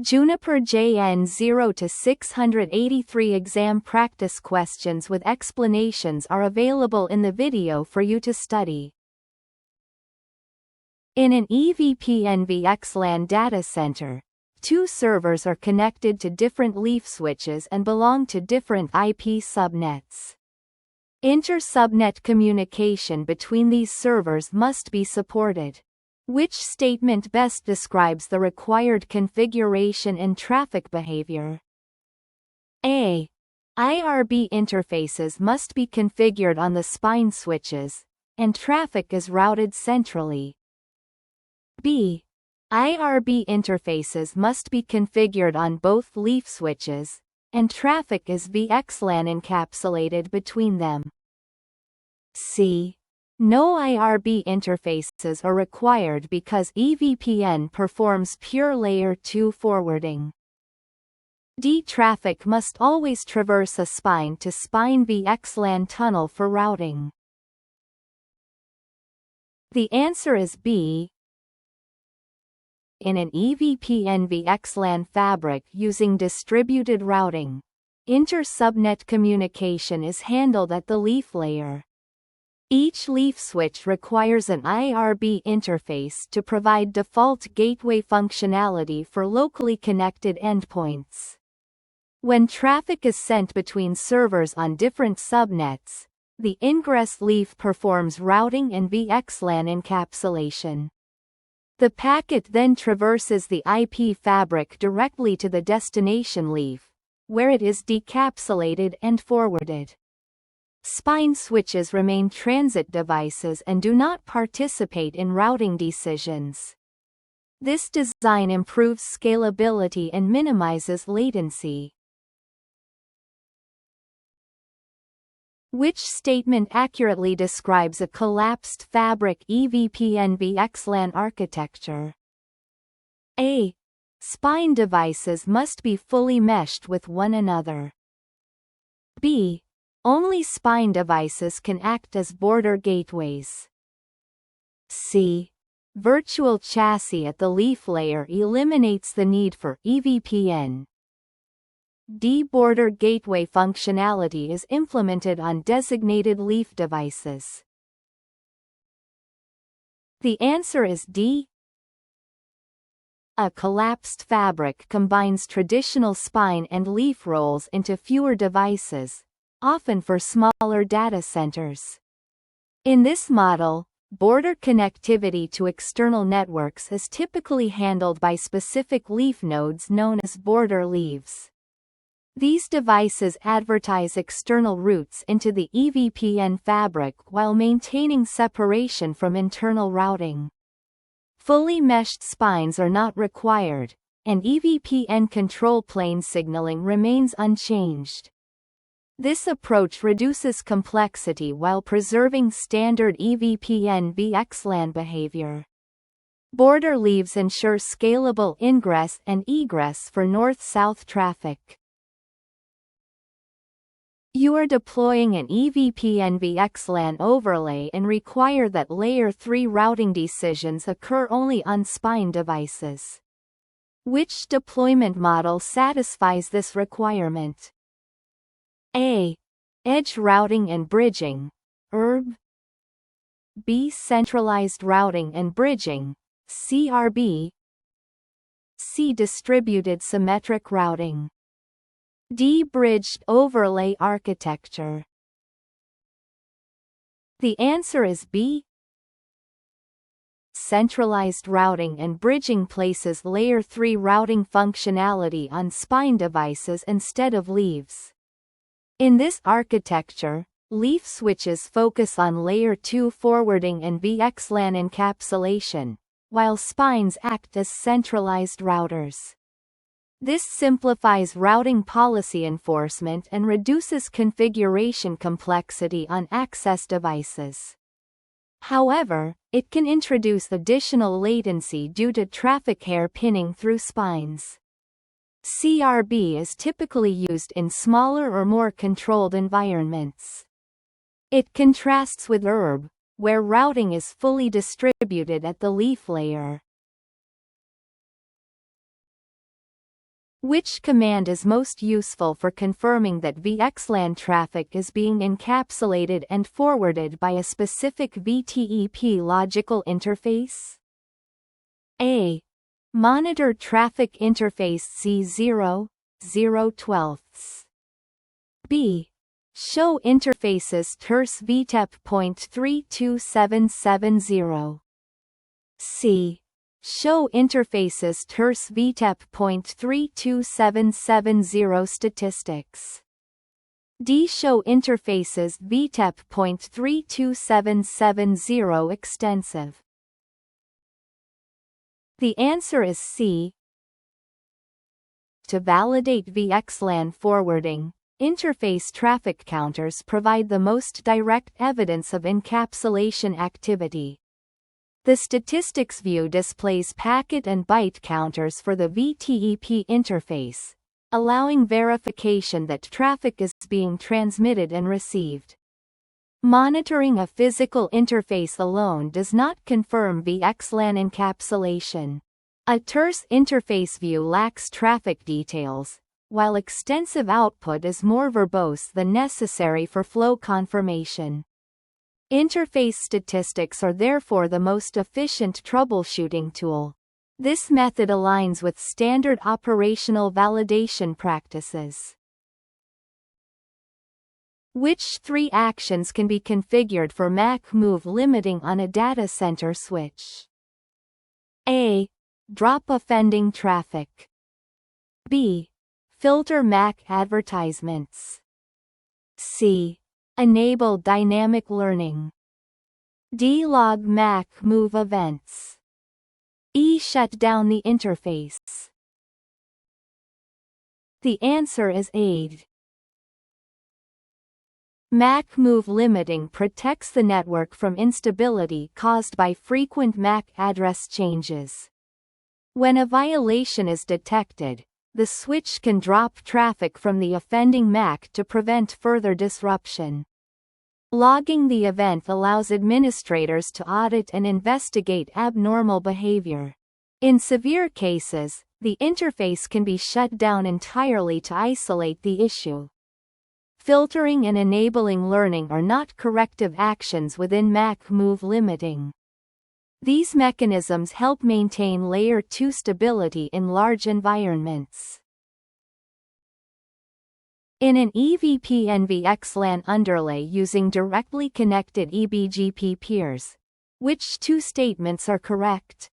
Juniper JN0-683 exam practice questions with explanations are available in the video for you to study. In an EVPN-VXLAN data center, two servers are connected to different leaf switches and belong to different IP subnets. Inter-subnet communication between these servers must be supported. Which statement best describes the required configuration and traffic behavior? A. IRB interfaces must be configured on the spine switches, and traffic is routed centrally. B. IRB interfaces must be configured on both leaf switches, and traffic is VXLAN encapsulated between them. C. No IRB interfaces are required because EVPN performs pure Layer 2 forwarding. D. Traffic must always traverse a spine-to-spine VXLAN tunnel for routing. The answer is B. In an EVPN-VXLAN fabric using distributed routing, inter-subnet communication is handled at the leaf layer. Each leaf switch requires an IRB interface to provide default gateway functionality for locally connected endpoints. When traffic is sent between servers on different subnets, the ingress leaf performs routing and VXLAN encapsulation. The packet then traverses the IP fabric directly to the destination leaf, where it is decapsulated and forwarded. Spine switches remain transit devices and do not participate in routing decisions. This design improves scalability and minimizes latency. Which statement accurately describes a collapsed fabric EVPN-VXLAN architecture? A. Spine devices must be fully meshed with one another. B. Only spine devices can act as border gateways. C. Virtual chassis at the leaf layer eliminates the need for EVPN. D. Border gateway functionality is implemented on designated leaf devices. The answer is D. A collapsed fabric combines traditional spine and leaf roles into fewer devices, often for smaller data centers. In this model, border connectivity to external networks is typically handled by specific leaf nodes known as border leaves. These devices advertise external routes into the EVPN fabric while maintaining separation from internal routing. Fully meshed spines are not required, and EVPN control plane signaling remains unchanged. This approach reduces complexity while preserving standard EVPN-VXLAN behavior. Border leaves ensure scalable ingress and egress for north-south traffic. You are deploying an EVPN-VXLAN overlay and require that Layer 3 routing decisions occur only on spine devices. Which deployment model satisfies this requirement? A. Edge routing and bridging, ERB. B. Centralized routing and bridging, CRB. C. Distributed symmetric routing. D. Bridged overlay architecture. The answer is B. Centralized routing and bridging places Layer 3 routing functionality on spine devices instead of leaves. In this architecture, leaf switches focus on Layer 2 forwarding and VXLAN encapsulation, while spines act as centralized routers. This simplifies routing policy enforcement and reduces configuration complexity on access devices. However, it can introduce additional latency due to traffic hairpinning through spines. CRB is typically used in smaller or more controlled environments. It contrasts with ERB, where routing is fully distributed at the leaf layer. Which command is most useful for confirming that VXLAN traffic is being encapsulated and forwarded by a specific VTEP logical interface? A. Monitor traffic interface C0, 0/12. B. Show interfaces terse VTEP.32770. C. Show interfaces terse VTEP.32770 statistics. D. Show interfaces VTEP.32770 extensive. The answer is C. To validate VXLAN forwarding, interface traffic counters provide the most direct evidence of encapsulation activity. The statistics view displays packet and byte counters for the VTEP interface, allowing verification that traffic is being transmitted and received. Monitoring a physical interface alone does not confirm VXLAN encapsulation. A terse interface view lacks traffic details, while extensive output is more verbose than necessary for flow confirmation. Interface statistics are therefore the most efficient troubleshooting tool. This method aligns with standard operational validation practices. Which three actions can be configured for MAC move limiting on a data center switch? A. Drop offending traffic. B. Filter MAC advertisements. C. Enable dynamic learning. D. Log MAC move events. E. Shut down the interface. The answer is A. MAC move limiting protects the network from instability caused by frequent MAC address changes. When a violation is detected, the switch can drop traffic from the offending MAC to prevent further disruption. Logging the event allows administrators to audit and investigate abnormal behavior. In severe cases, the interface can be shut down entirely to isolate the issue. Filtering and enabling learning are not corrective actions within MAC move limiting. These mechanisms help maintain Layer 2 stability in large environments. In an EVPN-VXLAN underlay using directly connected eBGP peers, which two statements are correct?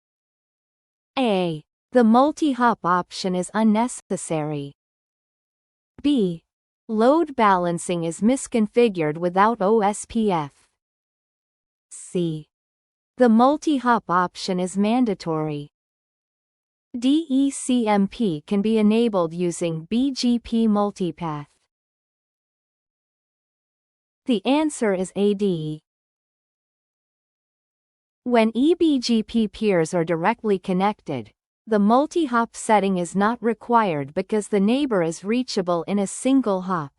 A. The multi-hop option is unnecessary. B. Load balancing is misconfigured without OSPF. C. The multi-hop option is mandatory. DECMP can be enabled using BGP multipath. The answer is AD. When eBGP peers are directly connected, the multi-hop setting is not required because the neighbor is reachable in a single hop.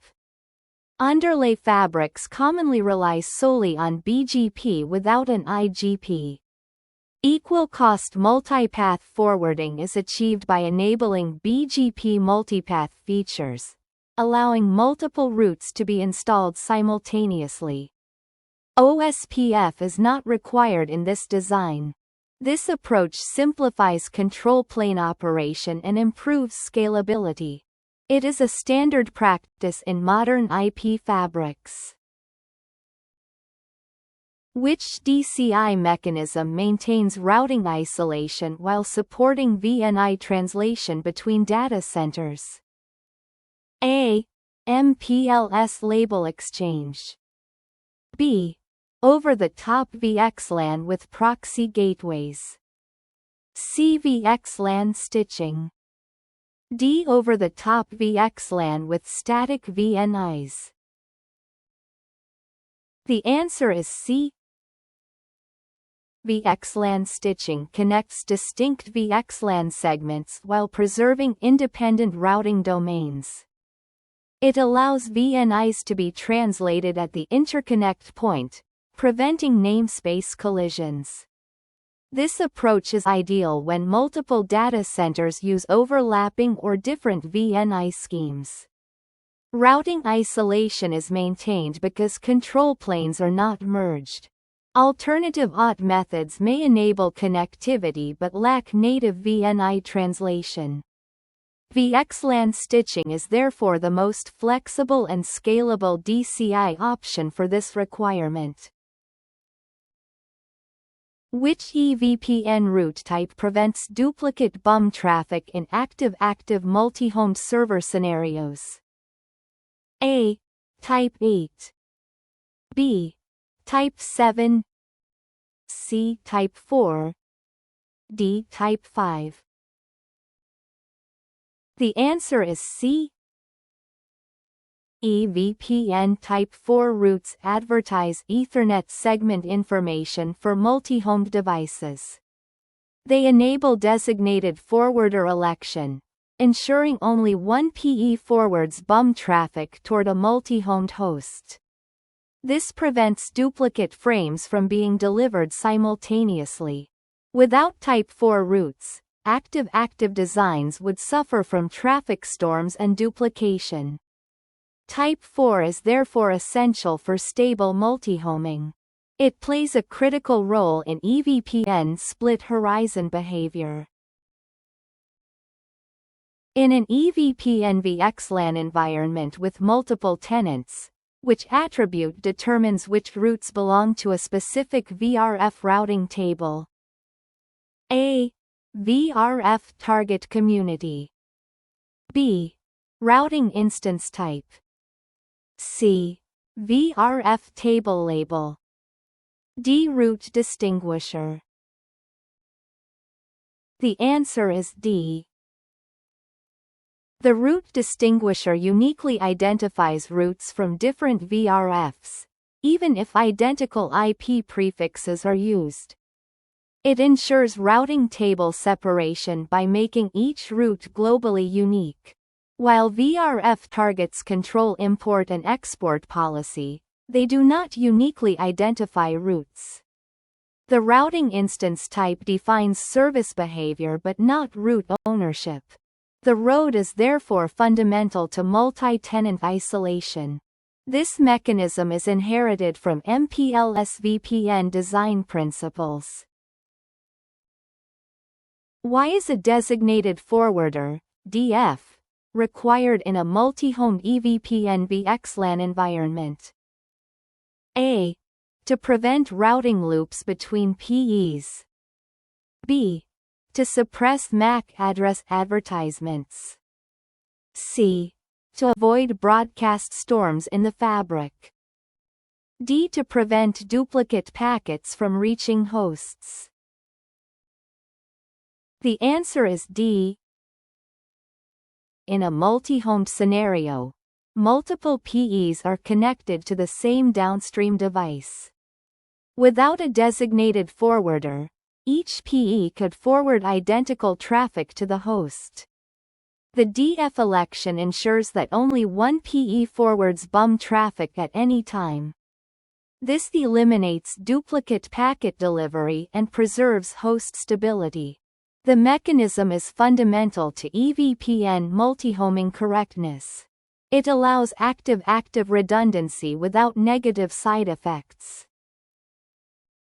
Underlay fabrics commonly rely solely on BGP without an IGP. Equal cost multipath forwarding is achieved by enabling BGP multipath features, allowing multiple routes to be installed simultaneously. OSPF is not required in this design. This approach simplifies control plane operation and improves scalability. It is a standard practice in modern IP fabrics. Which DCI mechanism maintains routing isolation while supporting VNI translation between data centers? A. MPLS label exchange. B. Over-the-top VXLAN with proxy gateways. C. VXLAN stitching. D. Over-the-top VXLAN with static VNIs. The answer is C. VXLAN stitching connects distinct VXLAN segments while preserving independent routing domains. It allows VNIs to be translated at the interconnect point, preventing namespace collisions. This approach is ideal when multiple data centers use overlapping or different VNI schemes. Routing isolation is maintained because control planes are not merged. Alternative OT methods may enable connectivity but lack native VNI translation. VXLAN stitching is therefore the most flexible and scalable DCI option for this requirement. Which EVPN route type prevents duplicate BUM traffic in active-active multi-homed server scenarios? A. Type 8. B. Type 7. C. Type 4. D. Type 5. The answer is C. EVPN Type 4 routes advertise Ethernet segment information for multi-homed devices. They enable designated forwarder election, ensuring only one PE forwards BUM traffic toward a multi-homed host. This prevents duplicate frames from being delivered simultaneously. Without Type 4 routes, active-active designs would suffer from traffic storms and duplication. Type 4 is therefore essential for stable multi-homing. It plays a critical role in EVPN split horizon behavior. In an EVPN-VXLAN environment with multiple tenants, which attribute determines which routes belong to a specific VRF routing table? A. VRF target community. B. Routing instance type. C. VRF table label. D. Route distinguisher. The answer is D. The route distinguisher uniquely identifies routes from different VRFs, even if identical IP prefixes are used. It ensures routing table separation by making each route globally unique. While VRF targets control import and export policy, they do not uniquely identify routes. The routing instance type defines service behavior but not route ownership. The road is therefore fundamental to multi-tenant isolation. This mechanism is inherited from MPLS VPN design principles. Why is a designated forwarder, DF, required in a multi-home EVPN-VXLAN environment? A. To prevent routing loops between PEs. B. To suppress MAC address advertisements. C. To avoid broadcast storms in the fabric. D. To prevent duplicate packets from reaching hosts. The answer is D. In a multi-homed scenario, multiple PEs are connected to the same downstream device. Without a designated forwarder, each PE could forward identical traffic to the host. The DF election ensures that only one PE forwards BUM traffic at any time. This eliminates duplicate packet delivery and preserves host stability. The mechanism is fundamental to EVPN multi-homing correctness. It allows active-active redundancy without negative side effects.